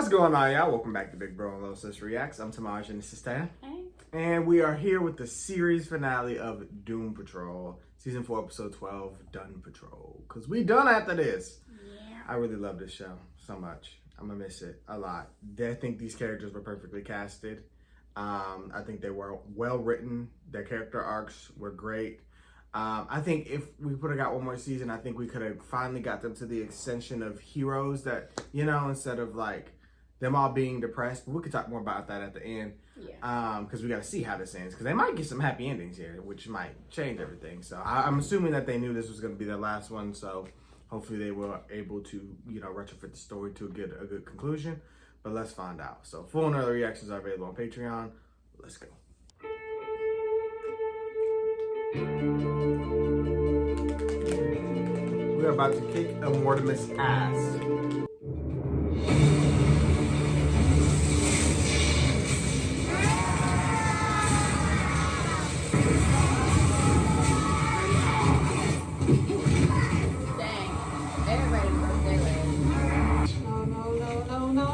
What's going on, y'all? Welcome back to Big Bro and Little Sis Reacts. I'm Tamaj and this is Stan. Hey. And we are here with the series finale of Doom Patrol, Season 4, Episode 12, Dun Patrol. Because we done after this. Yeah. I really love this show so much. I'm going to miss it a lot. I think these characters were perfectly casted. I think they were well written. Their character arcs were great. I think if we could have got one more season, I think we could have finally got them to the ascension of heroes that, you know, instead of like them all being depressed. But we could talk more about that at the end. Yeah. Because we got to see how this ends. Because they might get some happy endings here, which might change everything. So I'm assuming that they knew this was going to be their last one. So hopefully they were able to, you know, retrofit the story to get a good conclusion. But let's find out. So full and early reactions are available on Patreon. Let's go. We're about to kick Immortimus' ass. Dang. Everybody's birthday late. No.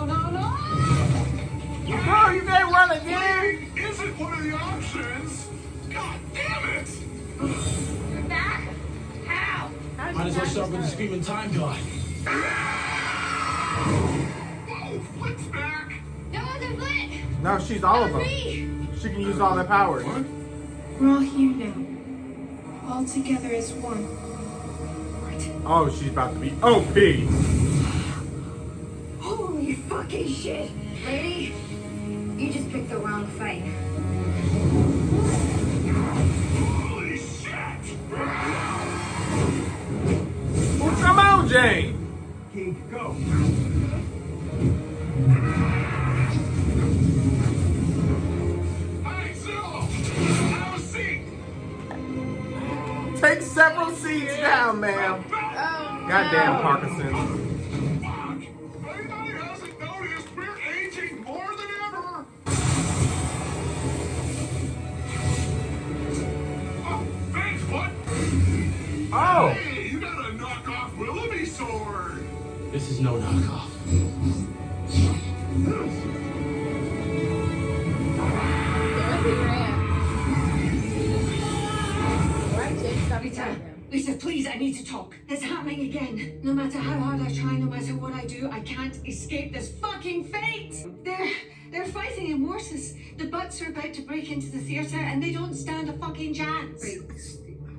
Bro, you can't run again! Isn't one of the options? God damn it! You're back? How? Might as well start with the screaming time god. Whoa, Flint's back! No other Flint! No, she's all of them. Me! She can use all their powers. What? We're all here now. All together as one. Oh, she's about to be OP. Holy fucking shit! Lady, you just picked the wrong fight. Holy shit! Well, come on, Jane. King, go! Hey, Zilla! Have a seat! Take several seats down, ma'am. Oh, Goddamn no. Parkinson. Fuck! Anybody hasn't noticed we're aging more than ever? Oh, thanks, what? Oh, Hey, you got a knockoff Willoughby sword! This is no knockoff. Where's he ran? Why Jake stop Lisa, telling him? Lisa, please, I need to talk. It's happening again. No matter how hard I try, no matter what I do, I can't escape this fucking fate. They're fighting Immortus. The Butts are about to break into the theater, and they don't stand a fucking chance.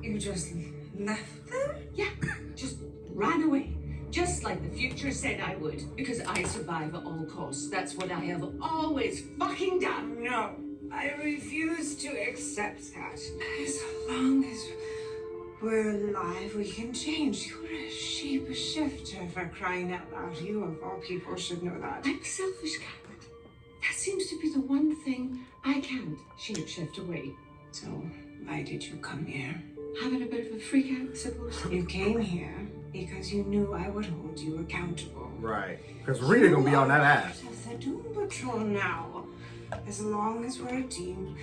You just left them? Yeah, just ran away. Just like the future said I would. Because I survive at all costs. That's what I have always fucking done. No, I refuse to accept that. As long as we're alive, we can change. You're a shapeshifter, for crying out loud. You, of all people, should know that. I'm a selfish cat. That seems to be the one thing I can't shift away. So, why did you come here? Having a bit of a freak out, I suppose. You came here because you knew I would hold you accountable. right. Because Rita gonna be on that ass. Of the Doom Patrol now. As long as we're a team,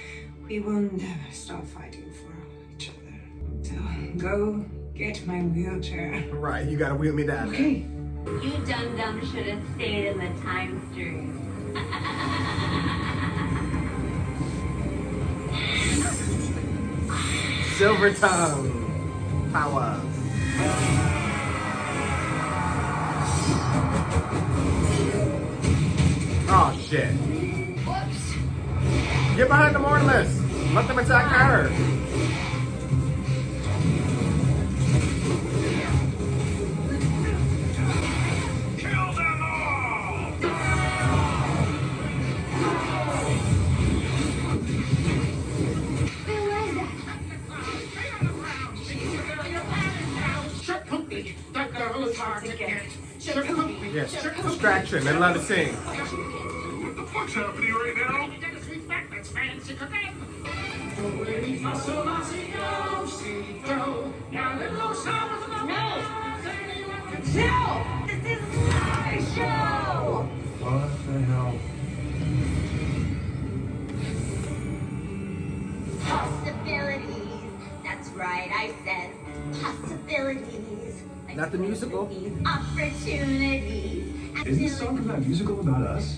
we will never stop fighting for each other. So go get my wheelchair. Right, you gotta wheel me down. Okay. You dum-dum should have stayed in the time stream. Silver tongue. Power. Oh shit. Whoops. Get behind the Mortimus. Let them attack her. Kill them all! Where was that? That girl is hard to get. Yes. Distraction. Then let it sing. What the fuck's happening right now? No! This is my show! What the hell? Possibilities. That's right, I said possibilities. Not the musical. Opportunities. Isn't this song from that musical about us?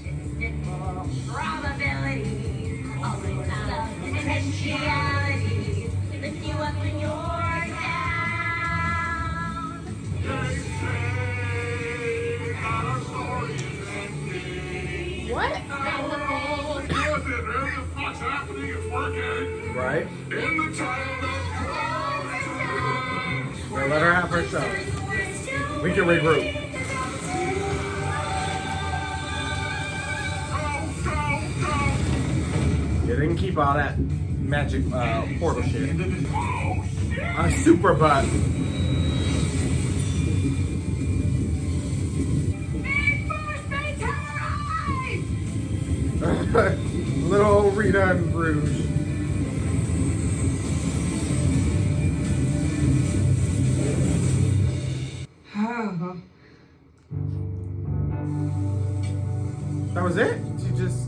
Probability, all the time, potentiality, lift you up when you're down. They say our story is ending. What? What the fuck's happening? It's working. Right? In the time of Now let her have her show. We can regroup. You didn't keep all that magic portal shit. Super butt. Little old Rita in Bruges. Oh, That was it? She just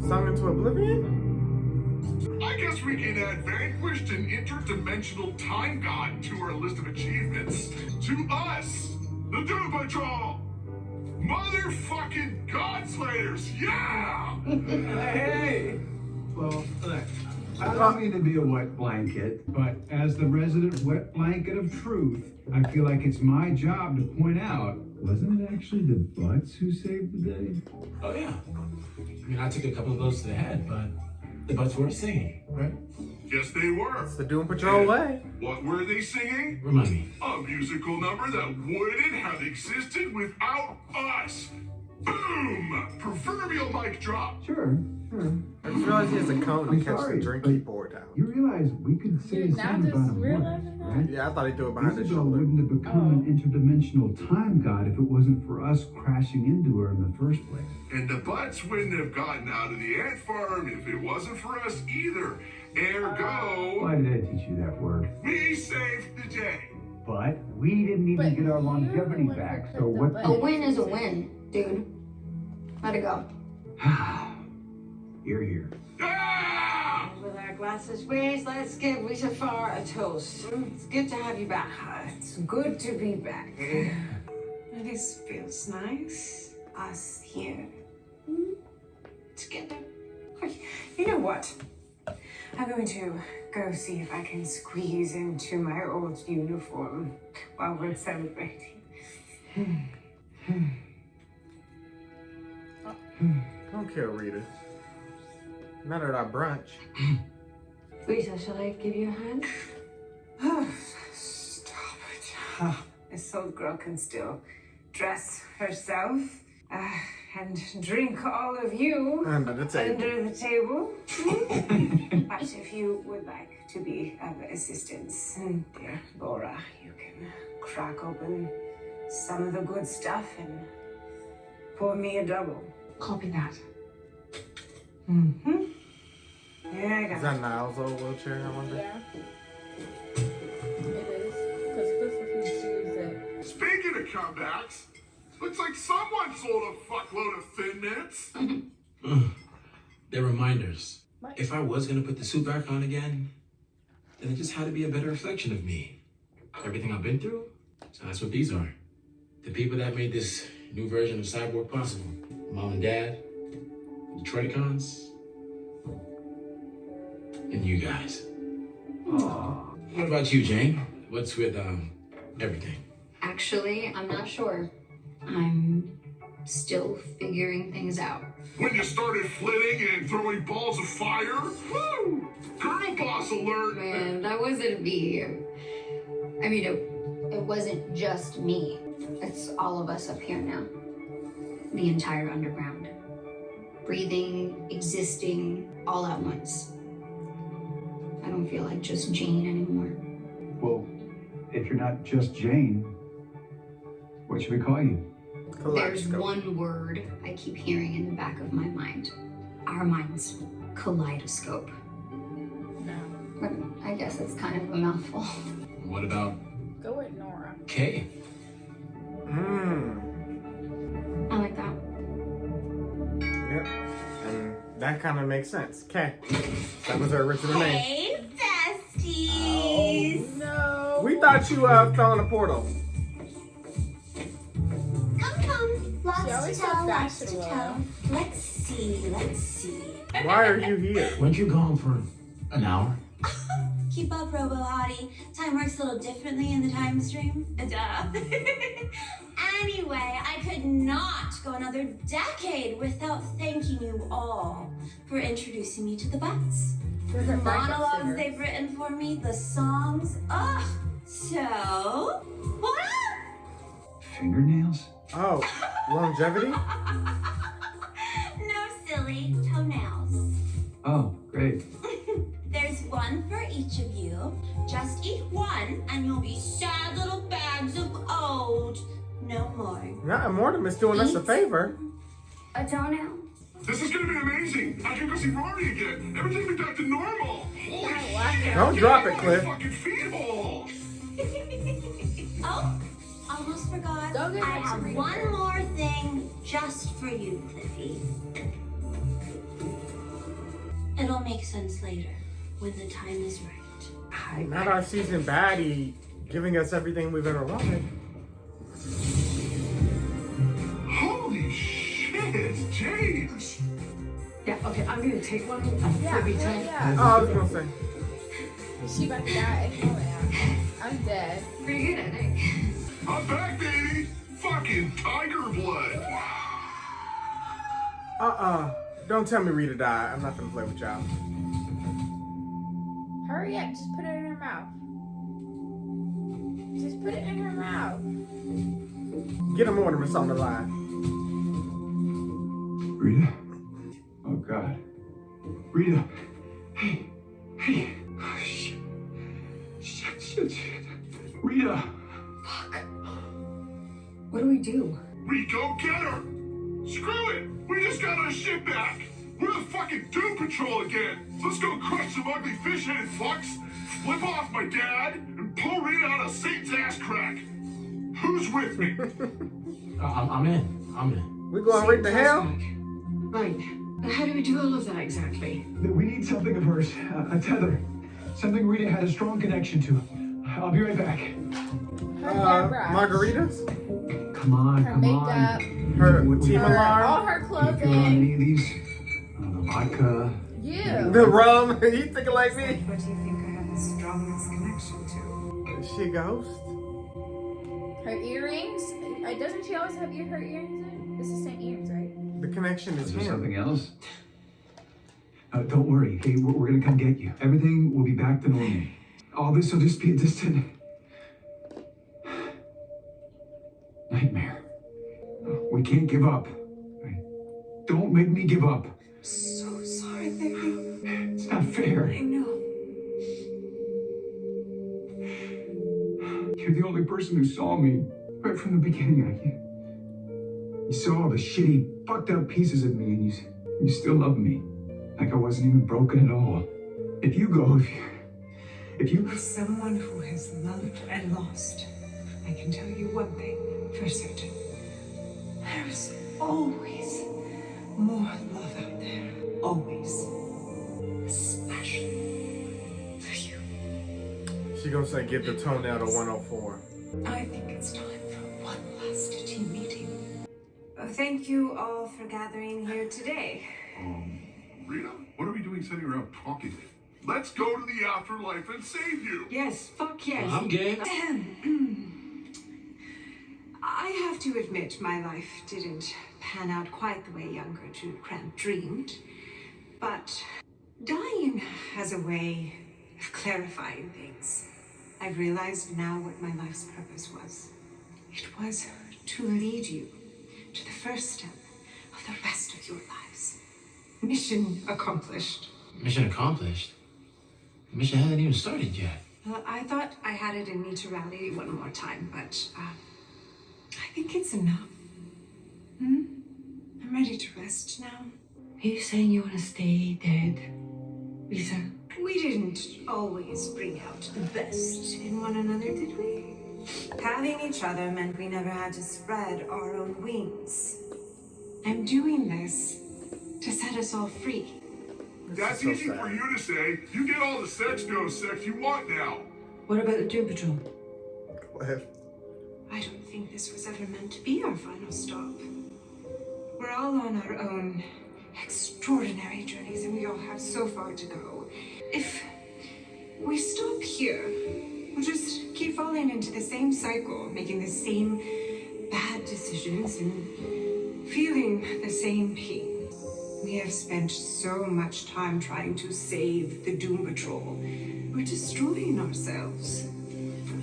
sung into oblivion? I guess we can add Vanquished an interdimensional time god to our list of achievements. To us, the Doom Patrol! Motherfucking Godslayers! Yeah! Hey! Well, look, I don't mean to be a wet blanket, but as the resident wet blanket of truth, I feel like it's my job to point out, wasn't it actually the Butts who saved the day? Oh, yeah. I mean, I took a couple of blows to the head, but the Butts were singing, right? Yes, they were. It's the Doom Patrol way. What were they singing? Remind me. A musical number that wouldn't have existed without us. Boom! Proverbial mic drop. Sure. I just realized he has a cone to I'm catch sorry, the drink but he poured out. You realize we could say You're the now same just about a realizing month, that? right? Yeah, I thought he threw it behind his Isabel shoulder. wouldn't have become an interdimensional time god if it wasn't for us crashing into her in the first place. And the Butts wouldn't have gotten out of the ant farm if it wasn't for us either. Ergo, Why did I teach you that word? we saved the day. But we didn't even But get our you longevity wouldn't back, have so picked what the A button. win is a win, dude. Let it go. You're here. Ah! with our glasses raised, let's give Rita Farr a toast. It's good to have you back. It's good to be back. This feels nice. Us here. Together. You know what? I'm going to go see if I can squeeze into my old uniform while we're celebrating. Don't kill Rita. Not at our brunch. Rita, shall I give you a hand? Stop it. This old girl can still dress herself and drink all of you Under the table. under the table. But if you would like to be of assistance, dear Laura, you can crack open some of the good stuff and pour me a double. Copy that. Mm-hmm. Yeah, I Is got that it. Niles' old wheelchair, I wonder? Yeah. It is. Because Christopher used it. Speaking of comebacks, looks like someone sold a fuckload of Thin Mints. They're reminders. What? If I was gonna put the suit back on again, then it just had to be a better reflection of me. Everything I've been through. So that's what these are. The people that made this new version of Cyborg possible. Mom and Dad, the Detroiticons, and you guys. What about you, Jane? What's with everything? Actually, I'm not sure. I'm still figuring things out. When you started flitting and throwing balls of fire, woo! Girl boss alert! Man, that wasn't me. I mean, it wasn't just me. It's all of us up here now. The entire underground. Breathing, existing, all at once. I don't feel like just Jane anymore. Well, if you're not just Jane, what should we call you? There's Kaleidoscope. one word I keep hearing in the back of my mind. Our minds. Kaleidoscope. No. But I guess it's kind of a mouthful. What about Go with Nora. Kay? I like that. Yep. And that kind of makes sense. Okay. That was her original name. Hey, besties! No. We thought you fell in a portal. Come. Lots always to so tell, lots to fashionable. tell. Let's see. Why are you here? Weren't you gone for an hour? Keep up, Robo Hottie. Time works a little differently in the time stream. Duh. Anyway, I could not go another decade without thanking you all for introducing me to the Butts. They're The her backup monologues singer. they've written for me, the songs. Ugh. So, what up? Fingernails? Oh, longevity? No silly toenails. Oh, great. There's one for each of you. Just eat one, and you'll be sad little bags of old. No more. Not Mortimer's doing us a favor. A toenail? This is gonna be amazing. I can go see Rory again. Everything be back to normal. Holy shit. Don't drop it, My Cliff. fucking feet hole. Oh, almost forgot. Don't get I next have week. one more thing just for you, Cliffy. It'll make sense later, when the time is right. Not our season baddie giving us everything we've ever wanted. Holy shit, James. Yeah, okay, I'm gonna take one. Yeah, Flippy yeah, time. yeah. Oh, I was gonna say. She about to die. Oh, yeah. I'm dead. Pretty good, I think. I'm back, baby. Fucking tiger blood. Don't tell me Rita died. I'm not gonna play with y'all. Hurry up. Just put it in her mouth. Just put it in her mouth. Get a Mortimer's on the line. Rita? Oh, God. Rita. Hey. Oh, shit. Shit. Rita. What do we do? We go get her. Screw it. We just got our shit back. We're the fucking Doom Patrol again. Let's go crush some ugly fish-headed fucks, flip off my dad, and pull Rita out of Satan's ass crack. Who's with me? I'm in. We going right to hell? Right. How do we do all of that exactly? We need something of hers. A tether. Something Rita had a strong connection to. I'll be right back. Her hairbrush. Margaritas? Come on, Her come makeup. on. Her We- team Her, alarm? all her Can you feel on clothing. any of these? The vodka. You. The rum? You thinking like me? What do you think I have the strongest connection to? Is she a ghost? Her earrings. Doesn't she always have her earrings in? It's the same earrings, right? The connection is Is there him. something else? Don't worry, okay? We're gonna come get you. Everything will be back to normal. All this will just be a distant nightmare. We can't give up. Right? Don't make me give up. So sorry, baby. It's not fair. I know. You're the only person who saw me right from the beginning. You saw all the shitty, fucked up pieces of me, and you still love me. Like I wasn't even broken at all. If you go, if you As someone who has loved and lost, I can tell you one thing for certain. There is always more love out there. Always. Especially for you. She gonna say give the toenail to 104. I think it's time for one last team meeting. Thank you all for gathering here today. Rita, what are we doing sitting around talking? Let's go to the afterlife and save you. Yes, fuck yes. I'm game. I have to admit my life didn't pan out quite the way young Gertrude Cramp dreamed, but dying has a way of clarifying things. I've realized now what my life's purpose was. It was to lead you to the first step of the rest of your lives. Mission accomplished. Mission accomplished. The mission hasn't even started yet. Well, I thought I had it in me to rally one more time, but I think it's enough. I'm ready to rest now. Are you saying you want to stay dead, Lisa? We didn't always bring out the best in one another, did we? Having each other meant we never had to spread our own wings. I'm doing this to set us all free. That's so easy sad. for you to say. You get all the sex you want now. What about the Doom Patrol? Cliff. I don't think this was ever meant to be our final stop. We're all on our own extraordinary journeys, and we all have so far to go. If we stop here, we'll just keep falling into the same cycle, making the same bad decisions and feeling the same pain. We have spent so much time trying to save the Doom Patrol. We're destroying ourselves.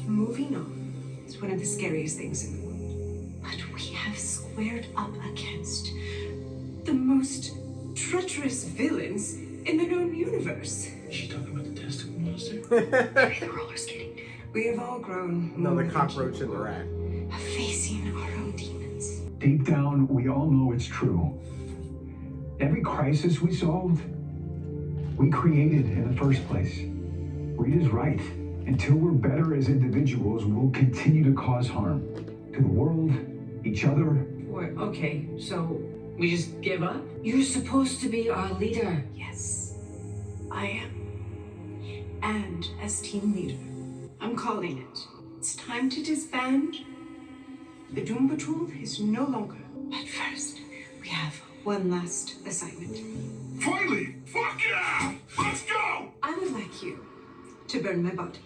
Moving on is one of the scariest things in the world. But we have squared up against the most treacherous villains in the known universe. Is she talking about the testicle monster? Maybe the roller skating. We have all grown No, more the cockroach and the rat. of facing our own demons. Deep down, we all know it's true. Every crisis we solved, we created in the first place. Reed is right. Until we're better as individuals, we'll continue to cause harm to the world, each other. Okay, so we just give up? You're supposed to be our leader. Yes, I am. And as team leader, I'm calling it. It's time to disband. The Doom Patrol is no longer. But first, we have one last assignment. Finally! Fuck yeah! Let's go! I would like you to burn my body.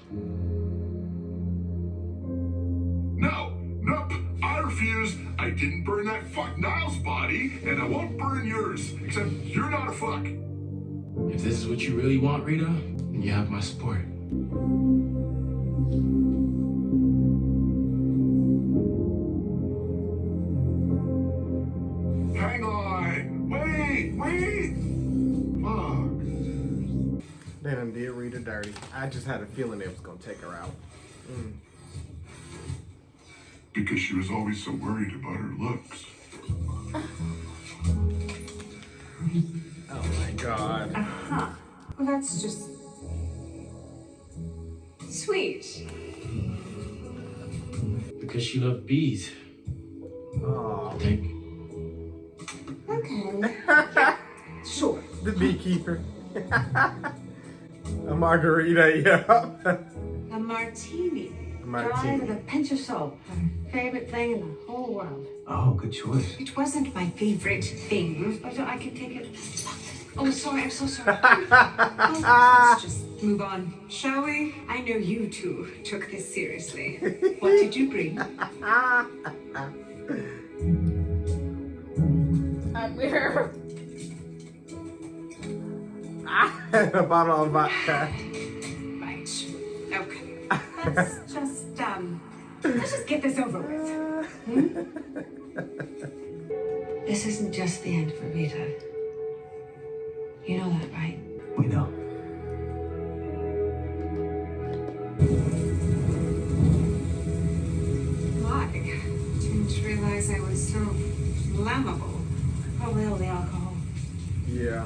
No! Nope! I refuse! I didn't burn that fuck Niles' body, and I won't burn yours. Except you're not a fuck. If this is what you really want, Rita, then you have my support. Hang on! Wait! Fuck. They done did Rita dirty. I just had a feeling they was gonna take her out. Because she was always so worried about her looks. Oh my god. Well, that's just sweet. Because she loved bees, Oh, I think. Okay. Sure. the beekeeper. A margarita, yeah. A martini. Dry with Martini. a pinch of salt. Her favorite thing in the whole world. Oh, good choice. It wasn't my favorite thing. Oh, so I can take it. Oh, sorry, I'm so sorry. Let's just move on, shall we? I know you two took this seriously. What did you bring? We're A bottle of vodka. Right. Okay. Let's just get this over with. This isn't just the end for Rita. You know that, right? We know. Why? Didn't realize I was so flammable. Probably all the alcohol. Yeah.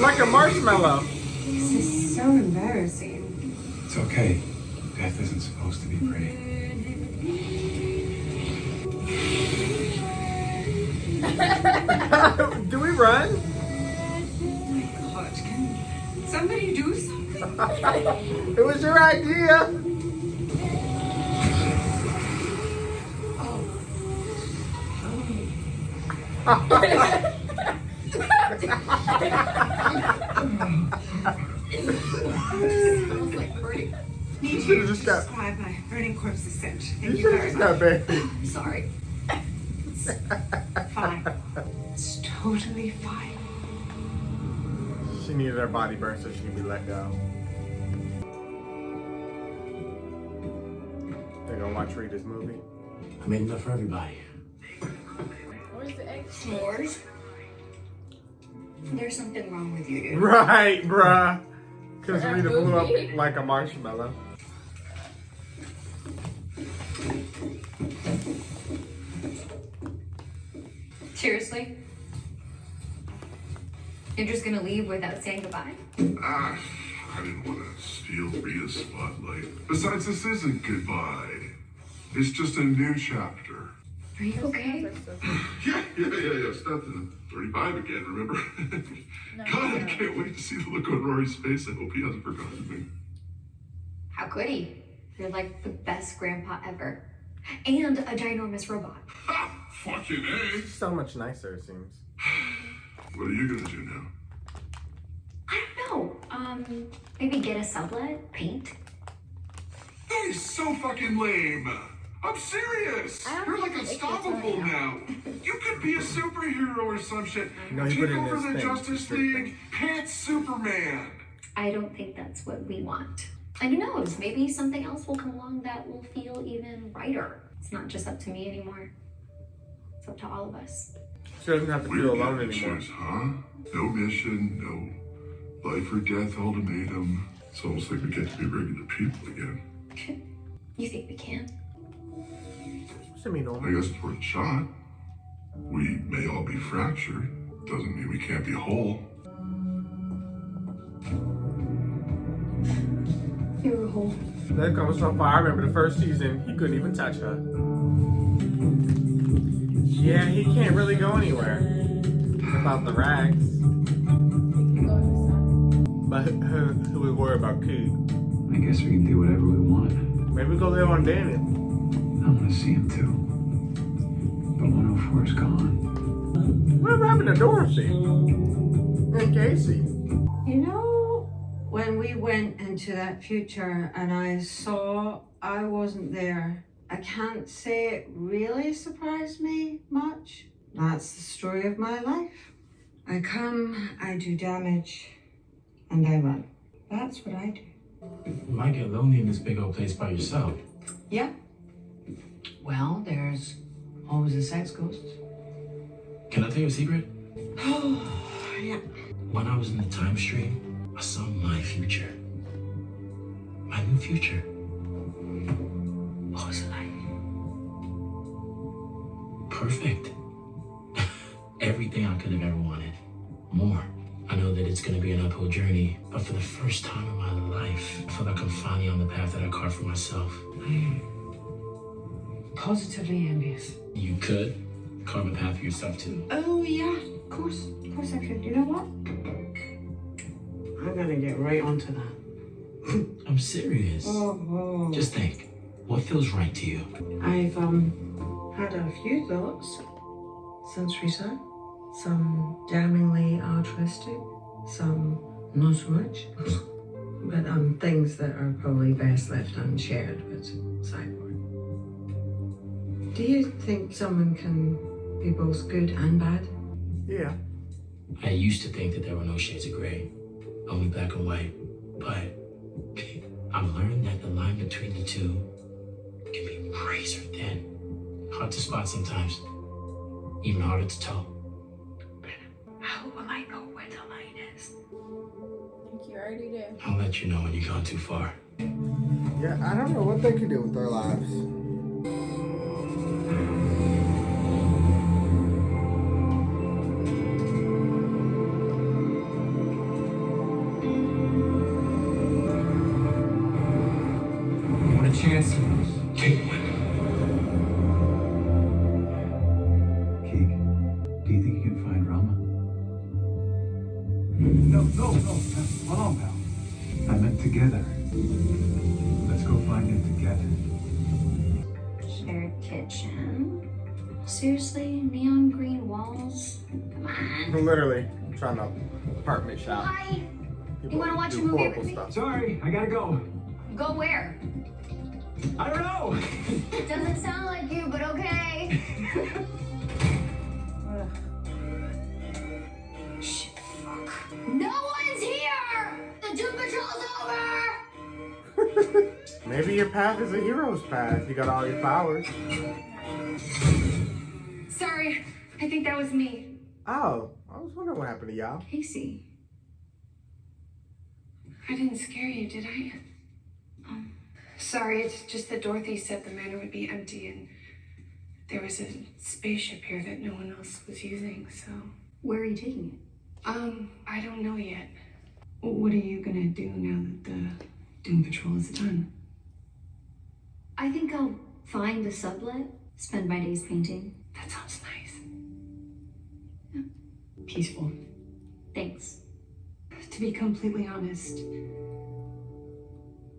Like a marshmallow. This is so embarrassing. It's okay. Death isn't supposed to be pretty. Do we run? Oh my God, can somebody do something? It was your idea. smells like burning. Need should've you to just got- describe my burning corpse's scent. Thank You you should have very just much. got buried. I'm sorry. Fine. It's totally fine. She needed her body burned so she could be let go. They're gonna watch Rita's movie. I made enough for everybody. Where's the egg? S'mores? There's something wrong with you, dude. Right, bruh. Because For a Rita blew up movie? like a marshmallow. Seriously? You're just gonna leave without saying goodbye? I didn't want to steal Rita's spotlight. Besides, this isn't goodbye. It's just a new chapter. Are you okay? Yeah. Step to 35 again, remember? No, God, I can't wait to see the look on Rory's face. I hope he hasn't forgotten me. How could he? You're like the best grandpa ever. And a ginormous robot. Ha! Fucking A! So much nicer, it seems. What are you gonna do now? I don't know. Maybe get a sublet, paint. That is so fucking lame. I'm serious. I don't You're like think it's unstoppable right now. You could be a superhero or some shit. No, he Take put it in over his the thing, Justice his big League. thing. Pants Superman. I don't think that's what we want. And who knows, maybe something else will come along that will feel even righter. It's not just up to me anymore. It's up to all of us. She doesn't have to Weird feel alone getting anymore. issues, huh? No mission, no life or death ultimatum. It's almost like we get to be regular people again. You think we can? Semi I normal. guess it's worth a shot. We may all be fractured. Doesn't mean we can't be whole. You're a whole. That comes so far. I remember the first season, he couldn't even touch her. Yeah, he can't really go anywhere without the rags. But who would worry about Keith? I guess we can do whatever we want. Maybe go live on Danny. I want to see him too. But 104 is gone. Whatever happened to Dorothy? And Casey? You know, when we went into that future and I saw I wasn't there, I can't say it really surprised me much. That's the story of my life. I come, I do damage, and I run. That's what I do. You might get lonely in this big old place by yourself. Yeah. Well, there's always a sex ghost. Can I tell you a secret? Yeah. When I was in the time stream, I saw my future. My new future. What was it like? Perfect. Everything I could have ever wanted. More. I know that it's gonna be an uphill journey, but for the first time in my life, I feel like I'm finally on the path that I carved for myself. Positively envious. You could carve a path for yourself too. Oh, yeah. Of course I could. You know what? I'm gonna get right onto that. I'm serious. Oh. Just think, what feels right to you? I've had a few thoughts since research. Some damningly altruistic, some not so much. But things that are probably best left unshared with Cyborg. Do you think someone can be both good and bad? Yeah. I used to think that there were no shades of gray, only black and white, but I've learned that the line between the two can be razor thin. Hard to spot sometimes, even harder to tell. How will I know where the line is? I think you already do. I'll let you know when you've gone too far. Yeah, I don't know what they could do with their lives. You want a chance? Take one. Keek, do you think you can find Rama? No. Hold on, pal. I meant together. Let's go find him together. Shared kitchen. Seriously? Neon green walls? Come on. Literally, trying to apartment shop. Why? People You wanna watch do a movie horrible with me? stuff. Sorry, I gotta go. Go where? I don't know. Doesn't sound like you, but okay. Shit, fuck. No one's here! The Doom Patrol's over! Maybe your path is a hero's path. You got all your powers. Sorry, I think that was me. Oh, I was wondering what happened to y'all. Casey. I didn't scare you, did I? Sorry, it's just that Dorothy said the manor would be empty and there was a spaceship here that no one else was using, so... Where are you taking it? I don't know yet. What are you gonna do now that the Doom Patrol is done? I think I'll find a sublet, Spend my days painting. That sounds nice. Peaceful. Thanks. To be completely honest,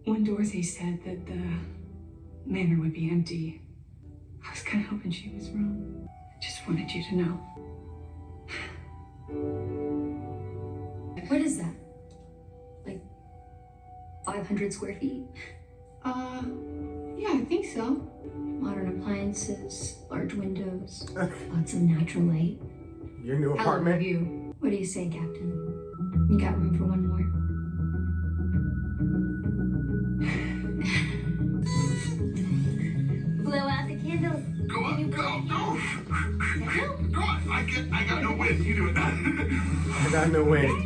when Dorothy said that the manor would be empty, I was kind of hoping she was wrong. I just wanted you to know. What is that? Like 500 square feet? Yeah, I think so. Modern appliances, large windows, lots of natural light. Your new I love apartment? you. What do you say, Captain? You got room for one more? Blow out the candles. Go on, go, no. Go on, I got no wind. You do it. I got no wind.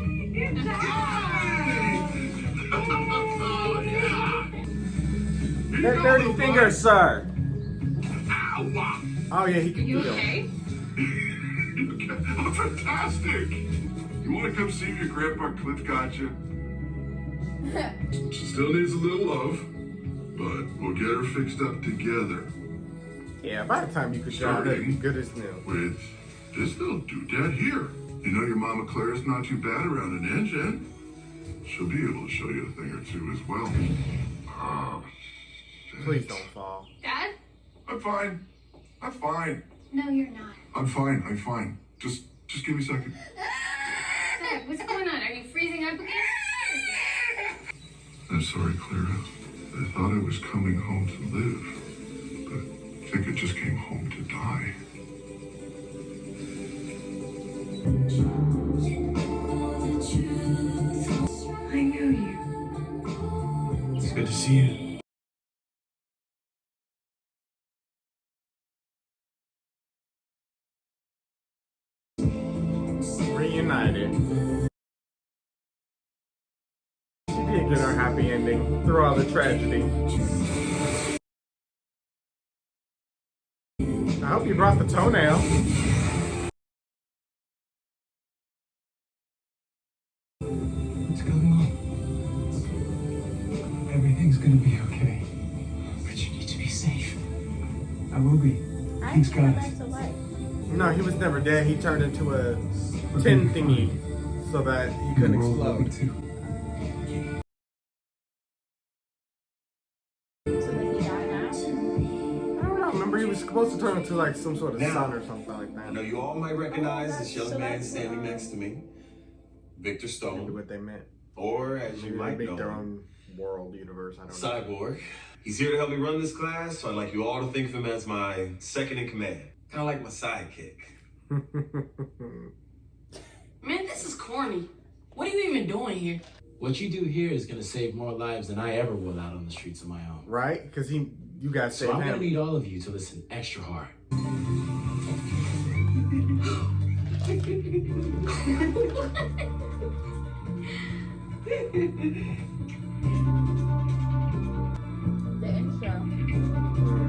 That dirty finger, sir. Ow. Oh yeah, he can feel. Okay. I'm fantastic. You want to come see if your grandpa Cliff got you? She still needs a little love, but we'll get her fixed up together. Yeah, by the time you could drive, that'd be good as new. With this little doodad here. You know your Mama Claire's not too bad around an engine. She'll be able to show you a thing or two as well. Please don't fall. Dad? I'm fine. I'm fine. No, you're not. I'm fine. I'm fine. Just give me a second. Dad, what's going on? Are you freezing up again? I'm sorry, Clara. I thought I was coming home to live, but I think I just came home to die. I know you. It's good to see you. Reunited. She did get her happy ending through all the tragedy. I hope you brought the toenail. What's going on? Everything's gonna be okay. But you need to be safe. I will be. He's got it. No, he was never dead. He turned into a tin thingy so that he couldn't The world will be explode. too. So then he died now? I don't know. Remember, he was supposed to turn into like some sort of Now, sun or something like I that. know you all might recognize this young so man that's, standing next to me, Victor Maybe Stone, what they meant. or as you Maybe they might make know their him, own world universe. I don't know. Cyborg. He's here to help me run this class, so I'd like you all to think of him as my second in command. Kind of like my sidekick. Man, this is corny. What are you even doing here? What you do here is gonna save more lives than I ever will out on the streets of my own. Right? Because you guys So saved I'm gonna him. need all of you to listen extra hard. The intro.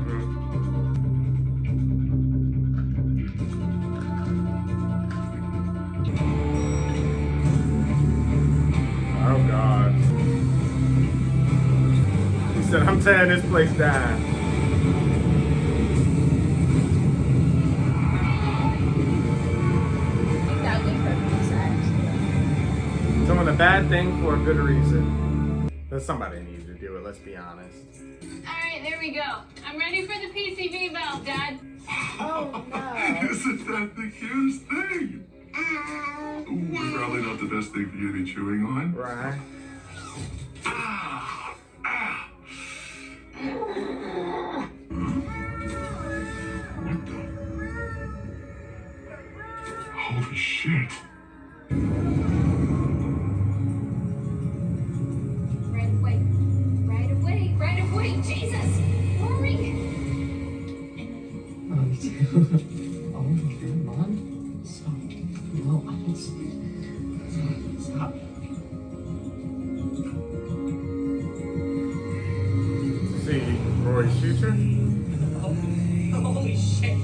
Oh God. He said, I'm tearing this place down. That would be perfect size. Doing a bad thing for a good reason. But somebody needs to do it, let's be honest. Alright, there we go. I'm ready for the PCV valve, Dad. Oh no. Isn't that the cutest thing? Ooh, probably not the best thing for you to be chewing on. Right. Ah, ah. What the? Holy shit. Right away. Right away. Right away. Jesus! Hurry! Oh, Mom? Stop. No, I can stop. See Roy's future? Holy shit.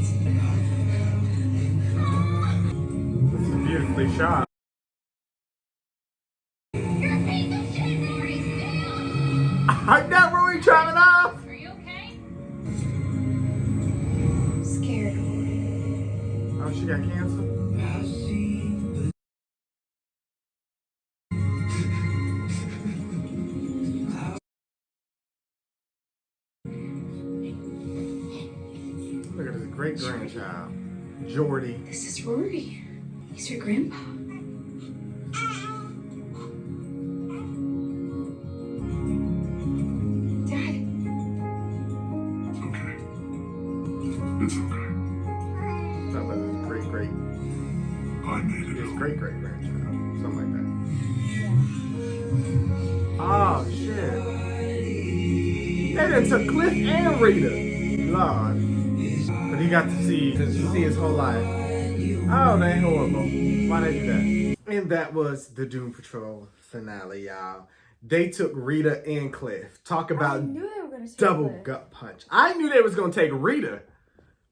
This is beautifully shot. You're a piece of shit, Rory! I'm not Roy Travanov! Are you okay? got cancer? Look at his great grandchild, Jordy. This is Rory. He's your grandpa. Dad, It's okay. It's okay. That was his great I made it his home. great grandchild, something like that. Oh shit! They done took Cliff and Rita, Lord. But he got to see his whole life. Oh, they horrible. Why they do that? And that was the Doom Patrol finale, y'all. They took Rita and Cliff. Talk I about knew they were gonna take double Cliff. gut punch. I knew they was gonna take Rita,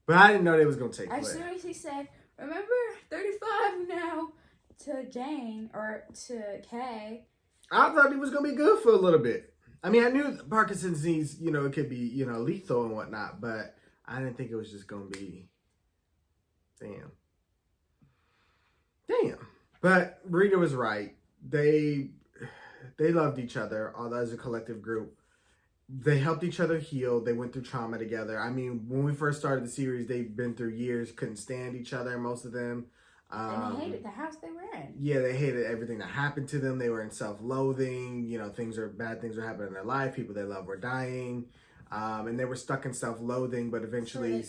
but I didn't know they was gonna take As Cliff. soon as he said, "Remember, 35 now," to Jane or to Kay. I thought he was gonna be good for a little bit. I mean, I knew Parkinson's disease, it could be, lethal and whatnot, but I didn't think it was just gonna be. Damn. But Rita was right. They loved each other, although as a collective group. They helped each other heal. They went through trauma together. I mean, when we first started the series, they've been through years, couldn't stand each other, most of them. And they hated the house they were in. Yeah, they hated everything that happened to them. They were in self-loathing. Bad things were happening in their life. People they love were dying. And they were stuck in self-loathing, but eventually,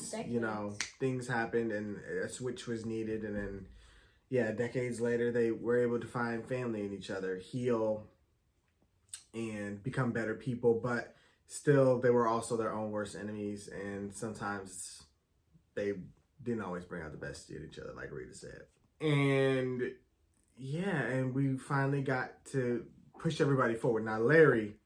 things happened and a switch was needed. And then, decades later, they were able to find family in each other, heal, and become better people. But still, they were also their own worst enemies. And sometimes they didn't always bring out the best in each other, like Rita said. And we finally got to push everybody forward. Now, Larry,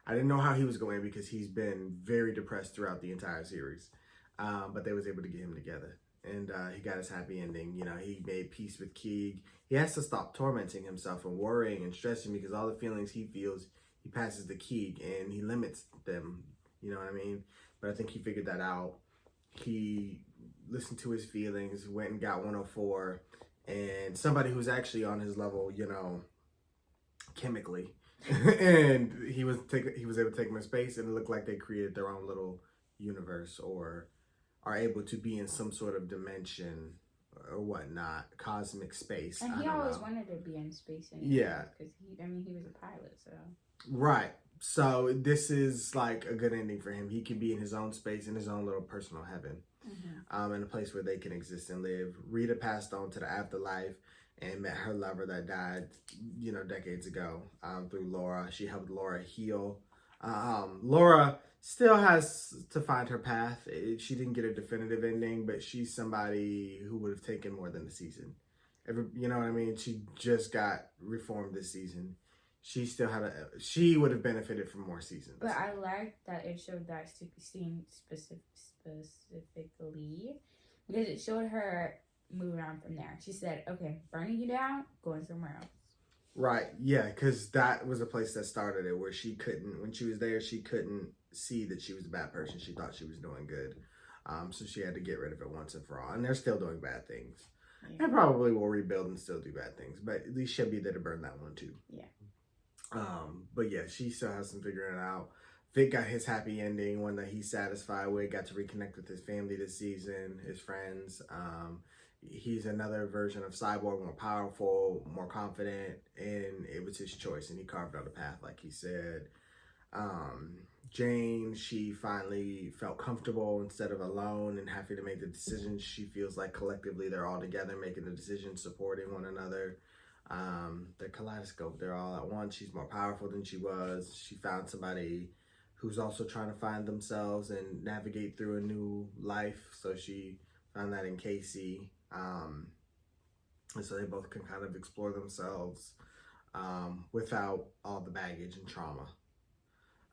I didn't know how he was going because he's been very depressed throughout the entire series. But they was able to get him together. And he got his happy ending. He made peace with Keeg. He has to stop tormenting himself and worrying and stressing because all the feelings he feels, he passes to Keeg and he limits them. You know what I mean? But I think he figured that out. He listened to his feelings, went and got 104, and somebody who's actually on his level, chemically. And he was able to take them in space, and it looked like they created their own little universe or are able to be in some sort of dimension or whatnot, cosmic space. And he always wanted to be in space anyway. Yeah. Because he was a pilot, so. Right. So this is like a good ending for him. He can be in his own space, in his own little personal heaven. In a place where they can exist and live. Rita passed on to the afterlife and met her lover that died, decades ago, through Laura. She helped Laura heal. Laura still has to find her path. She didn't get a definitive ending, but she's somebody who would have taken more than a season. You know what I mean? She just got reformed this season. She still she would have benefited from more seasons. But I like that it showed that scene specifically because it showed her moving on from there. She said, "Okay, burning you down, going somewhere else." Right, yeah, because that was a place that started it, where she couldn't, when she was there, she couldn't see that she was a bad person. She thought she was doing good. So she had to get rid of it once and for all. And they're still doing bad things. Yeah. And probably will rebuild and still do bad things. But at least she'll be there to burn that one too. Yeah. But yeah, she still has some figuring it out. Vic got his happy ending, one that he's satisfied with, got to reconnect with his family this season, his friends. He's another version of Cyborg, more powerful, more confident, and it was his choice, and he carved out a path, like he said. Jane, she finally felt comfortable instead of alone and having to make the decisions. She feels like collectively they're all together making the decisions, supporting one another. They're kaleidoscope. They're all at once. She's more powerful than she was. She found somebody who's also trying to find themselves and navigate through a new life. So she found that in Casey. And so they both can kind of explore themselves without all the baggage and trauma.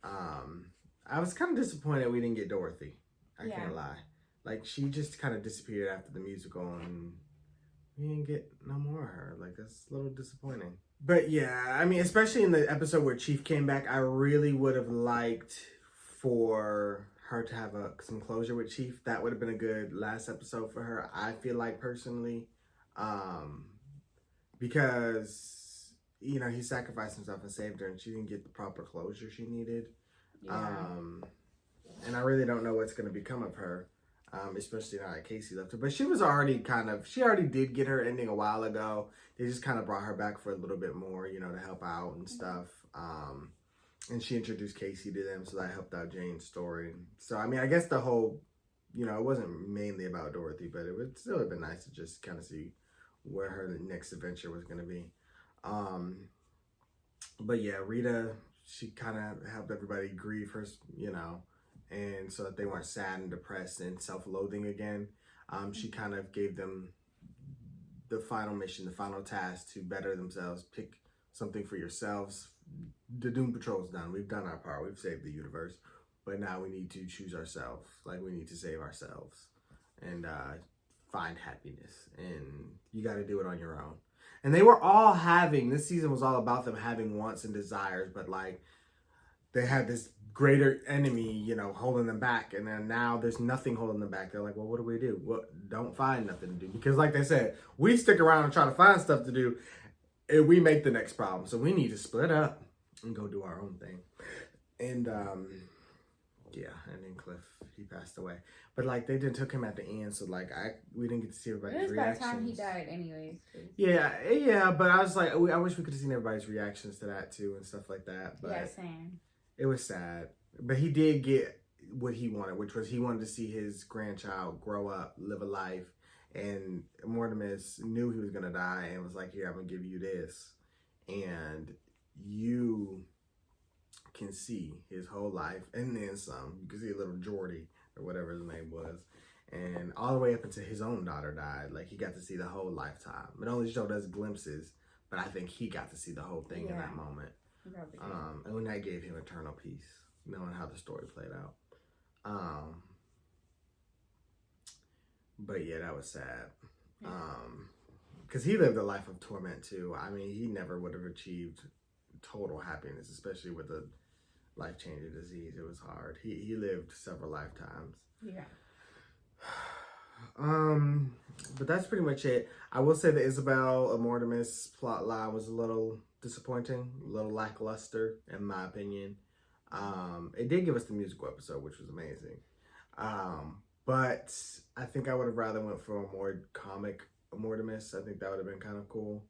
I was kind of disappointed we didn't get Dorothy. I can't lie. Like, she just kind of disappeared after the musical and we didn't get no more of her. Like, that's a little disappointing. But yeah, I mean, especially in the episode where Chief came back, I really would have liked for her to have some closure with Chief. That would have been a good last episode for her, I feel like, personally. Because, you know, he sacrificed himself and saved her, and she didn't get the proper closure she needed. Yeah. And I really don't know what's going to become of her, especially now that Casey left her. But she was already she already did get her ending a while ago. They just kind of brought her back for a little bit more, you know, to help out and stuff. And she introduced Casey to them, so that helped out Jane's story. So, I mean, I guess the whole, you know, it wasn't mainly about Dorothy, but it would still have been nice to just kind of see where her next adventure was going to be. But yeah, Rita, she kind of helped everybody grieve her, you know, and so that they weren't sad and depressed and self-loathing again. She kind of gave them the final mission, the final task to better themselves, pick something for yourselves. The Doom Patrol's done. We've done our part. We've saved the universe. But now we need to choose ourselves. Like, we need to save ourselves and find happiness. And you got to do it on your own. And they were all this season was all about them having wants and desires, but like they had this greater enemy, you know, holding them back. And then now there's nothing holding them back. They're like, well, what do we do? Well, don't find nothing to do. Because like they said, we stick around and try to find stuff to do, and we make the next problem. So we need to split up and go do our own thing. And yeah, and then Cliff, he passed away. But like they didn't took him at the end, so like we didn't get to see everybody's reactions. It was by the time he died anyways. Yeah, but I was like, I wish we could have seen everybody's reactions to that too and stuff like that. But yeah, same. It was sad. But he did get what he wanted, which was he wanted to see his grandchild grow up, live a life. And Mortimus knew he was going to die and was like, here, I'm going to give you this. And you can see his whole life and then some. You can see a little Geordie or whatever his name was. And all the way up until his own daughter died. Like, he got to see the whole lifetime. It only showed us glimpses, but I think he got to see the whole thing in that moment. And when that gave him eternal peace, knowing how the story played out. But yeah, that was sad. Because he lived a life of torment too. I mean, he never would have achieved total happiness, especially with a life-changing disease. It was hard. He lived several lifetimes. Yeah. But that's pretty much it. I will say the Isabel Mortimus plot line was a little disappointing, a little lackluster, in my opinion. It did give us the musical episode, which was amazing. But I think I would have rather went for a more comic Mortimus. I think that would have been kind of cool.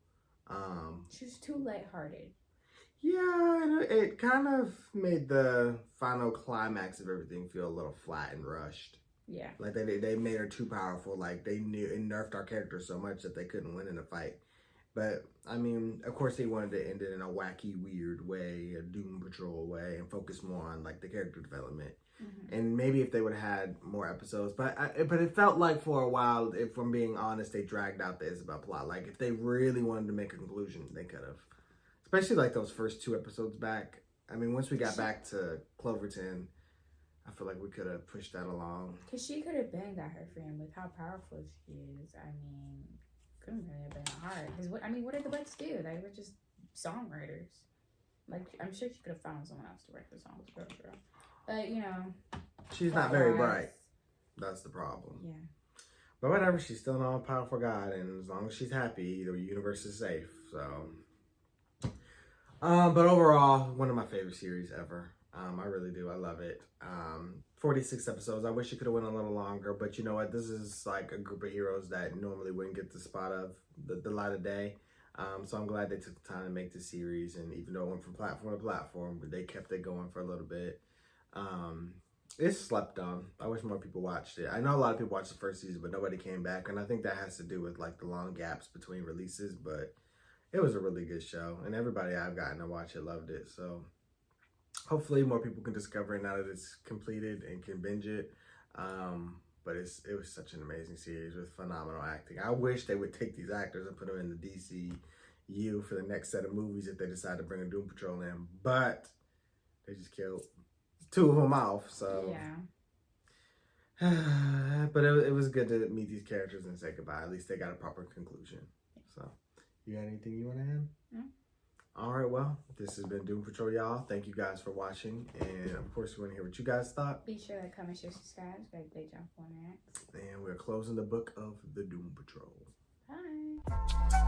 She's too lighthearted. Yeah, and it kind of made the final climax of everything feel a little flat and rushed. Yeah. Like they made her too powerful. Like they knew and nerfed our character so much that they couldn't win in a fight. But I mean, of course, they wanted to end it in a wacky, weird way, a Doom Patrol way, and focus more on like the character development. Mm-hmm. And maybe if they would have had more episodes, but it felt like for a while, if I'm being honest, they dragged out the Isabel plot. Like if they really wanted to make a conclusion, they could have. Especially like those first 2 episodes back. I mean, once we got back to Cloverton, I feel like we could have pushed that along. Because she could have been got her friend with how powerful she is. I mean, couldn't really have been hard. Because what did the Butts do? They were just songwriters. Like, I'm sure she could have found someone else to write the songs for her. But, you know. She's not very bright. That's the problem. Yeah. But whatever, she's still an all-powerful God. And as long as she's happy, the universe is safe. So. But overall, one of my favorite series ever. I really do. I love it. 46 episodes. I wish it could have went a little longer, but you know what? This is like a group of heroes that normally wouldn't get the spot of the light of day. So I'm glad they took the time to make the series, and even though it went from platform to platform, but they kept it going for a little bit. It's slept on. I wish more people watched it. I know a lot of people watched the first season, but nobody came back, and I think that has to do with like the long gaps between releases, but it was a really good show, and everybody I've gotten to watch it loved it. So hopefully more people can discover it now that it's completed and can binge it. But it was such an amazing series with phenomenal acting. I wish they would take these actors and put them in the DCU for the next set of movies if they decide to bring a Doom Patrol in. But they just killed 2 of them off. So yeah. But it was good to meet these characters and say goodbye. At least they got a proper conclusion. So you got anything you want to add? No. All right, well, this has been Doom Patrol, y'all. Thank you guys for watching. And of course, we want to hear what you guys thought. Be sure to comment, share, subscribe. It's got a big jump on that. And we're closing the book of the Doom Patrol. Bye.